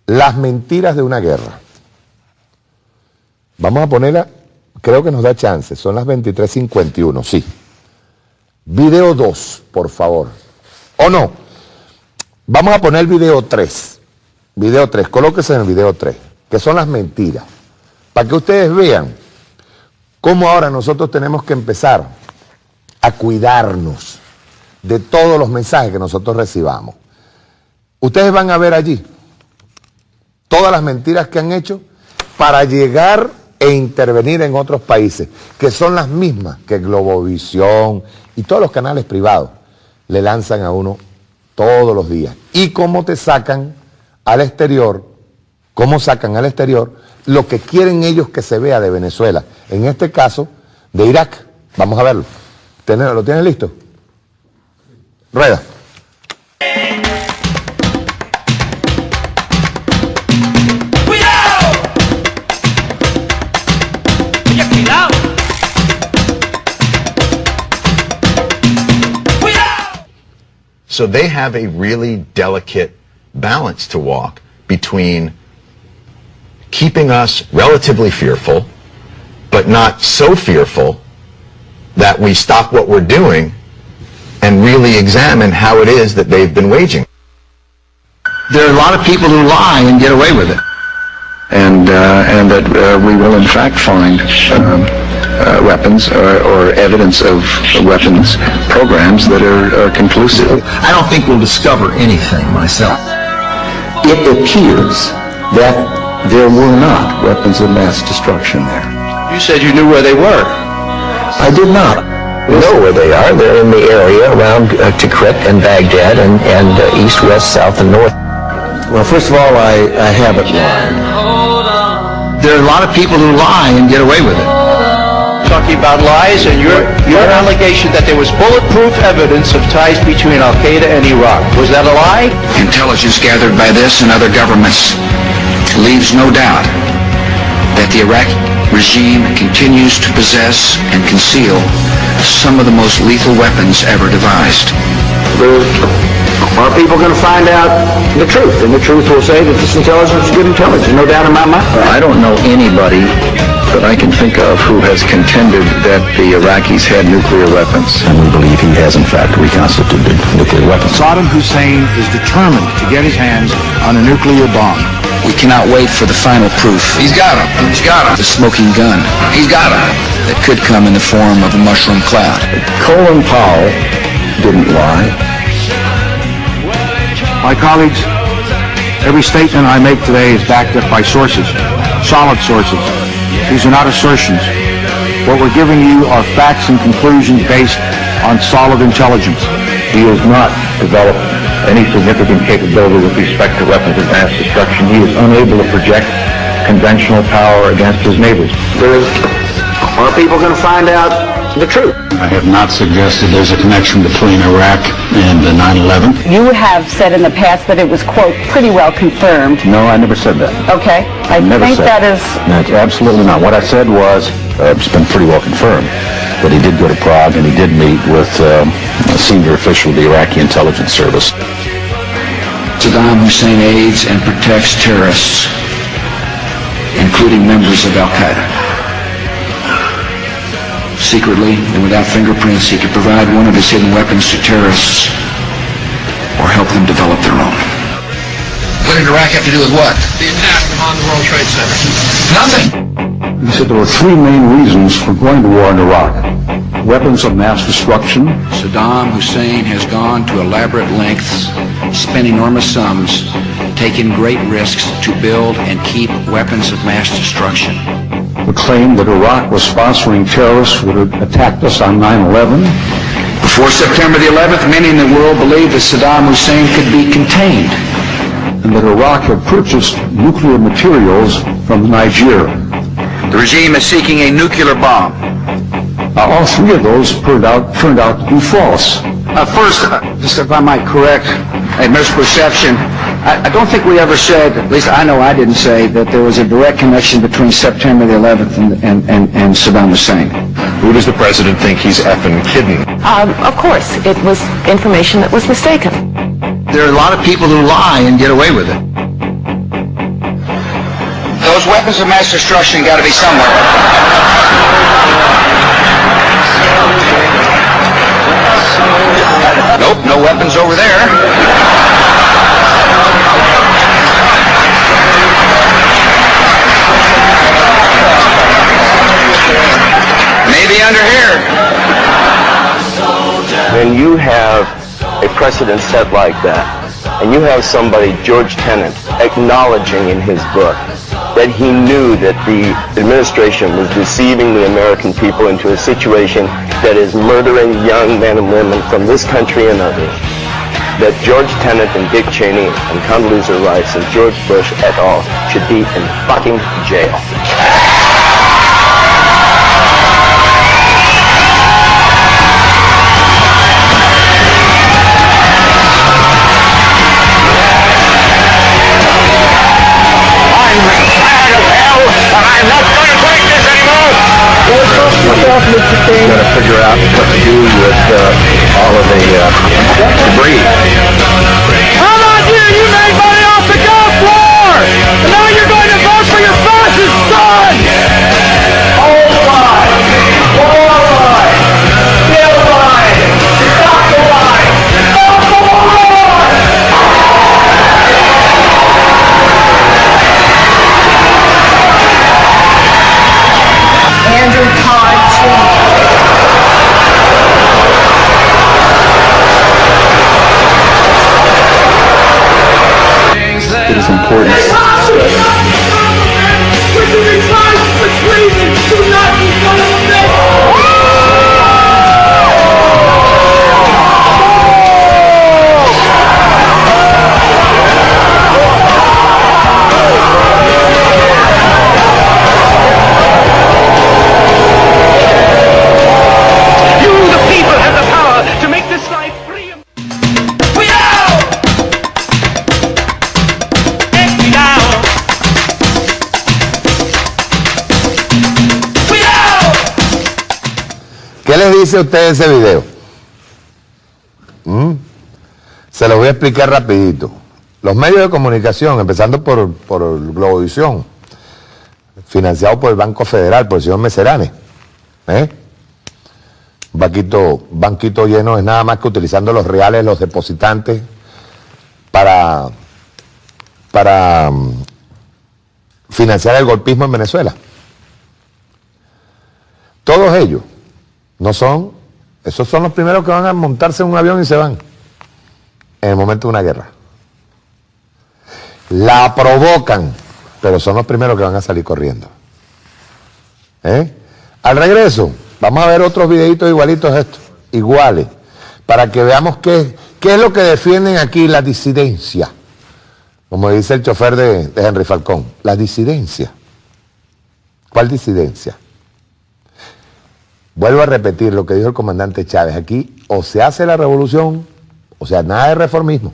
Las mentiras de una guerra. Vamos a ponerla, creo que nos da chance, son las 23:51, sí. Video 2, por favor. O no, vamos a poner video 3. Video 3, colóquese en el video 3, que son las mentiras. Para que ustedes vean cómo ahora nosotros tenemos que empezar a cuidarnos de todos los mensajes que nosotros recibamos. Ustedes van a ver allí todas las mentiras que han hecho para llegar e intervenir en otros países, que son las mismas que Globovisión y todos los canales privados le lanzan a uno todos los días. Y cómo te sacan al exterior, cómo sacan al exterior lo que quieren ellos que se vea de Venezuela, en este caso de Irak. Vamos a verlo. ¿Lo tienen listo? Rueda. So they have a really delicate balance to walk between keeping us relatively fearful, but not so fearful that we stop what we're doing and really examine how it is that they've been waging. There are a lot of people who lie and get away with it. And that we will in fact find weapons or evidence of weapons programs that are conclusive. I don't think we'll discover anything myself. It appears that there were not weapons of mass destruction there. You said you knew where they were. I did not. We know where they are. They're in the area around Tikrit and Baghdad and east, west, south, and north. Well, first of all, I haven't lied. There are a lot of people who lie and get away with it. Talking about lies and your allegation that there was bulletproof evidence of ties between Al-Qaeda and Iraq. Was that a lie? Intelligence gathered by this and other governments leaves no doubt that the Iraqi regime continues to possess and conceal some of the most lethal weapons ever devised. Are people going to find out the truth? And the truth will say that this intelligence is good intelligence, no doubt in my mind. I don't know anybody that I can think of who has contended that the Iraqis had nuclear weapons. And we believe he has, in fact, reconstituted nuclear weapons. Saddam Hussein is determined to get his hands on a nuclear bomb. We cannot wait for the final proof. He's got him. He's got him. The smoking gun. He's got him. That could come in the form of a mushroom cloud. Colin Powell didn't lie. My colleagues, every statement I make today is backed up by sources, solid sources. These are not assertions. What we're giving you are facts and conclusions based on solid intelligence. He has not developed any significant capability with respect to weapons of mass destruction. He is unable to project conventional power against his neighbors. Are people going to find out the truth? I have not suggested there's a connection between Iraq and 9/11. You have said in the past that it was, quote, pretty well confirmed. No, I never said that. Okay. I think that is... No, absolutely not. What I said was, it's been pretty well confirmed that he did go to Prague and he did meet with a senior official of the Iraqi intelligence service. Saddam Hussein aids and protects terrorists, including members of Al-Qaeda. Secretly and without fingerprints, he could provide one of his hidden weapons to terrorists or help them develop their own. What did Iraq have to do with what? The attack on the World Trade Center. Nothing. He said there were three main reasons for going to war in Iraq. Weapons of mass destruction. Saddam Hussein has gone to elaborate lengths, spent enormous sums, taken great risks to build and keep weapons of mass destruction. The claim that Iraq was sponsoring terrorists who had attacked us on 9/11. Before September the 11th, many in the world believed that Saddam Hussein could be contained. And that Iraq had purchased nuclear materials from Nigeria. The regime is seeking a nuclear bomb. All three of those turned out to be false. First, just if I might correct a misperception, I don't think we ever said, at least I know I didn't say, that there was a direct connection between September the 11th and Saddam Hussein. Who does the president think he's effing kidding? Of course, it was information that was mistaken. There are a lot of people who lie and get away with it. those weapons of mass destruction got to be somewhere. Nope, no weapons over there. Maybe under here. When you have a precedent set like that, and you have somebody, George Tenet, acknowledging in his book that he knew that the administration was deceiving the American people into a situation that is murdering young men and women from this country and others, that George Tenet and Dick Cheney and Condoleezza Rice and George Bush et al. Should be in fucking jail. You've got to figure out what to do with all of the debris. How about you? You made money off the golf floor! And now you're going to vote for your fascist son! All lie! All lie! Still lie! Stop the lie! Stop the lie! Andrew Todd It is important. ¿Qué les dice a ustedes ese video? Se los voy a explicar rapidito. Los medios de comunicación, empezando por Globovisión, financiado por el Banco Federal, por el señor Meserane, banquito lleno es nada más que utilizando los reales, los depositantes, para financiar el golpismo en Venezuela. Todos ellos esos son los primeros que van a montarse en un avión y se van en el momento de una guerra. La provocan, pero son los primeros que van a salir corriendo. Al regreso, vamos a ver otros videitos igualitos a estos, iguales, para que veamos qué es lo que defienden aquí la disidencia. Como dice el chofer de Henry Falcón, la disidencia. ¿Cuál disidencia? Vuelvo a repetir lo que dijo el comandante Chávez. Aquí o se hace la revolución, o sea, nada de reformismo,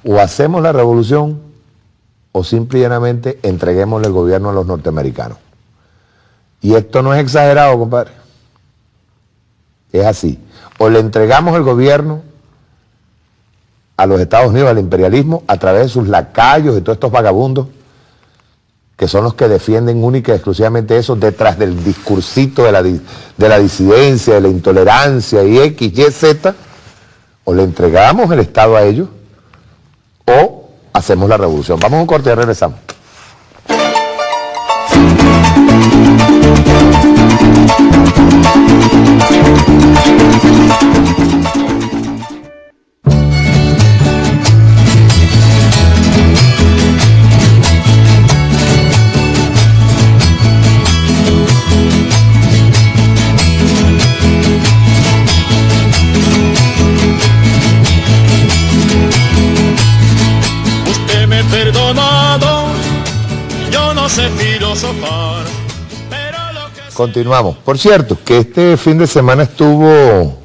o hacemos la revolución, o simple y llanamente entreguémosle el gobierno a los norteamericanos. Y esto no es exagerado, compadre. Es así. O le entregamos el gobierno a los Estados Unidos, al imperialismo, a través de sus lacayos y todos estos vagabundos, que son los que defienden única y exclusivamente eso, detrás del discursito de la disidencia, de la intolerancia y X, Y, Z, o le entregamos el Estado a ellos, o hacemos la revolución. Vamos a un corte y regresamos. Continuamos. Por cierto, que este fin de semana estuvo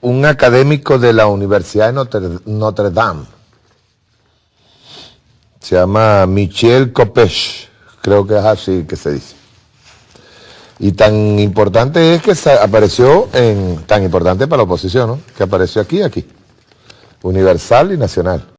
un académico de la Universidad de Notre Dame. Se llama Michel Copech, creo que es así que se dice. Y tan importante es que apareció tan importante para la oposición, ¿no? Que apareció aquí, Universal y Nacional.